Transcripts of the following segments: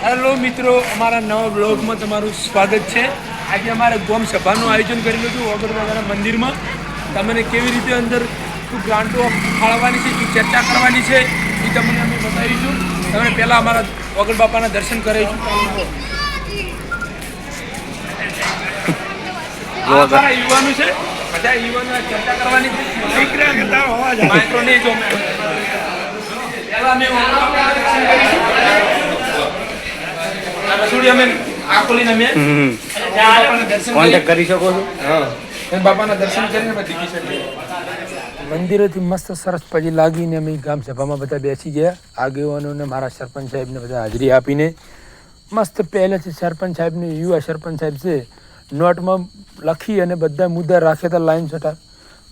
Hello મિત્રો, અમારા નવા બ્લોગમાં તમારું સ્વાગત છે। આજે અમારે ગોમ સભાનું આયોજન કરેલું હતું ઓગણવાળા મંદિરમાં। તમને કેવી રીતે અંદર ગ્રાન્ટો ફાળવવાની છે, ચર્ચા કરવાની છે એ તમને અમે બતાવીશું। તમે પહેલાં અમારા ઓગણ બાપાના દર્શન કરાવીશું। અમારા યુવાનો છે, બધા યુવાનો ચર્ચા કરવાની છે। માઇક્રો નહીં જો પહેલાં અમે મંદિરેથી મસ્ત સરસ પછી લાગીને અમે ગામ સભામાં બધા બેસી ગયા। આગેવાનોને મારા સરપંચ સાહેબને બધા હાજરી આપીને મસ્ત પહેલેથી સરપંચ સાહેબને યુવા સરપંચ સાહેબ છે નોટમાં લખી અને બધા મુદ્દા રાખ્યા હતા લાઈન છટા।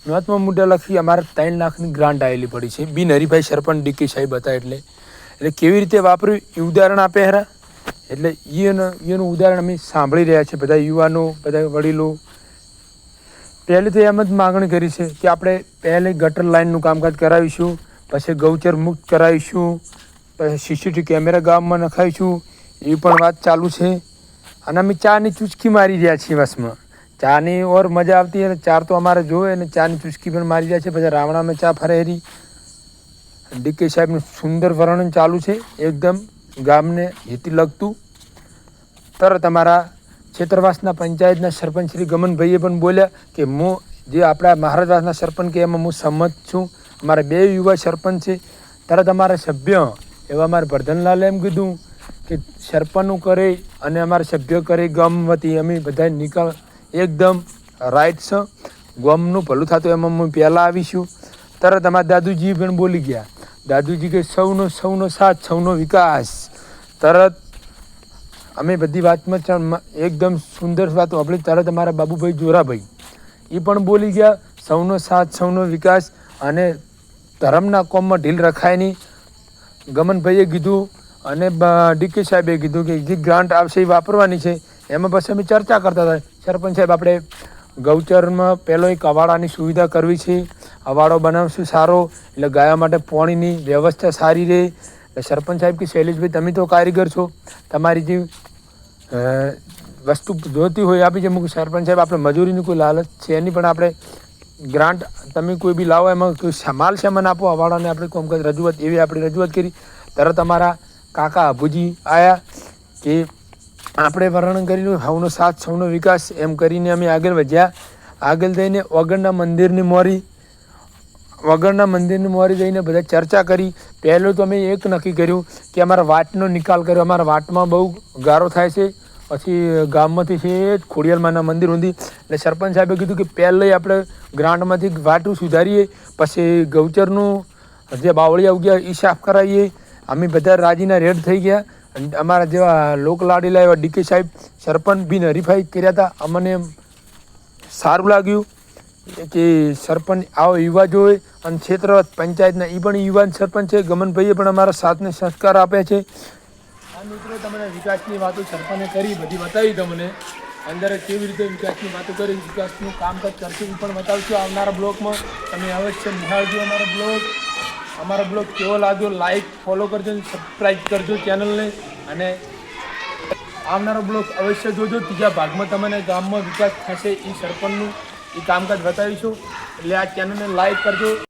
નોટમાં મુદ્દા લખી અમારે 3 લાખની ગ્રાન્ટ આવેલી પડી છે। બિન હરિભાઈ સરપંચ ડીકે સાહેબ હતા એટલે કેવી રીતે વાપર્યું એ ઉદાહરણ આપે હરા। એટલે એનું ઉદાહરણ અમે સાંભળી રહ્યા છીએ બધા યુવાનો, બધા વડીલો। પહેલે તો એમ જ માગણી કરી છે કે આપણે પહેલે ગટર લાઇનનું કામકાજ કરાવીશું, પછી ગૌચર મુક્ત કરાવીશું, પછી સીસીટીવી કેમેરા ગામમાં નખાવીશું, એ પણ વાત ચાલુ છે। અને અમે ચાની ચૂસકી મારી રહ્યા છીએ બસમાં। ચાની ઓર મજા આવતી અને ચાર તો અમારે જોવે અને ચાની ચૂસકી પણ મારી રહ્યા છે। પછી રાવણામાં ચા ફરેરી ડીકે સાહેબનું સુંદર વર્ણન ચાલુ છે, એકદમ ગામને હિતી લગતું। તરત અમારા ક્ષેત્રવાસના પંચાયતના સરપંચ શ્રી ગમનભાઈએ પણ બોલ્યા કે હું જે આપણા મહારાજવાસના સરપંચ કે એમાં હું સંમત છું। અમારા 2 યુવા સરપંચ છે। તરત અમારા સભ્ય એવા અમારા વર્ધનલાલે એમ કીધું કે સરપંચનું કરે અને અમારા સભ્ય કરે ગામ વતી અમે બધા નિકાલ એકદમ રાઈટ છે। ગામનું ભલું થતું એમાં અમે પહેલાં આવીશું। તરત અમારા દાદુજી પણ બોલી ગયા। દાદુજી કે સૌનો સાથ, સૌનો વિકાસ। તરત અમે બધી વાતમાં એકદમ સુંદર વાત સાંભળી। તરત અમારા બાબુભાઈ જોરાભાઈ એ પણ બોલી ગયા સૌનો સાથ, સૌનો વિકાસ અને ધર્મના કોમમાં ઢીલ રખાય નહીં। ગમનભાઈએ કીધું અને ડીકે સાહેબે કીધું કે જે ગ્રાન્ટ આવશે એ વાપરવાની છે। એમાં પછી અમે ચર્ચા કરતા હતા સરપંચ સાહેબ આપણે ગૌચરમાં પહેલો એક અવાડાની સુવિધા કરવી છે। અવાડો બનાવશું સારો એટલે ગાયા માટે પાણીની વ્યવસ્થા સારી રહે। સરપંચ સાહેબ કે શૈલેષભાઈ તમે તો કારીગર છો, તમારી જે વસ્તુ જોતી હોય આપી છે। મૂકી સરપંચ સાહેબ આપણે મજૂરીની કોઈ લાલચ છે એની પણ આપણે ગ્રાન્ટ તમે કોઈ બી લાવો એમાં કોઈ માલ સામાન આપો અવાડાને આપણે કોમકાજ રજૂઆત એવી આપણી રજૂઆત કરી। તરત અમારા કાકા અભુજી આવ્યા કે આપણે વર્ણન કર્યું સૌનો સાથ, સૌનો વિકાસ એમ કરીને અમે આગળ વધ્યા। આગળ જઈને વગરના મંદિરની મોરી જઈને બધા ચર્ચા કરી। પહેલું તો અમે એક નક્કી કર્યું કે અમારા વાટનો નિકાલ કર્યો। અમારા વાટમાં બહુ ગારો થાય છે, પછી ગામમાંથી છે ખોડિયાલમાના મંદિર સુધી। એટલે સરપંચ સાહેબે કીધું કે પહેલાં આપણે ગ્રાન્ટમાંથી વાટું સુધારીએ, પછી ગૌચરનું જે બાવળિયા ઉગ્યા એ સાફ કરાવીએ। અમે બધા રાજીના રેડ થઈ ગયા। અમારા જેવા લોકલાડીલા એવા ડીકે સાહેબ સરપંચ બિન હરીફાઈ કર્યા હતા। અમને સારું લાગ્યું કે સરપંચ આવો યુવા જોવે અને ક્ષેત્ર પંચાયતના એ પણ યુવાન સરપંચ છે। ગમનભાઈએ પણ અમારા સાથને સંસ્કાર આપ્યા છે। આ મિત્રો તમને વિકાસની વાતો સરપંચે કરી બધી બતાવી। તમને અંદર કેવી રીતે વિકાસની વાતો કરી, વિકાસનું કામકાજ કરશું એ પણ બતાવશું આવનારા બ્લોગમાં। તમે અવશ્ય નિહાળજો અમારો બ્લોગ કેવો લાગ્યો લાઈક ફોલો કરજો, સબસ્ક્રાઈબ કરજો ચેનલને અને આવનારો બ્લોગ અવશ્ય જોજો। ત્રીજા ભાગમાં તમને ગામમાં વિકાસ થશે એ સરપંચનું એ કામકાજ બતાવીશું। એટલે આ ચેનલને લાઈક કરજો।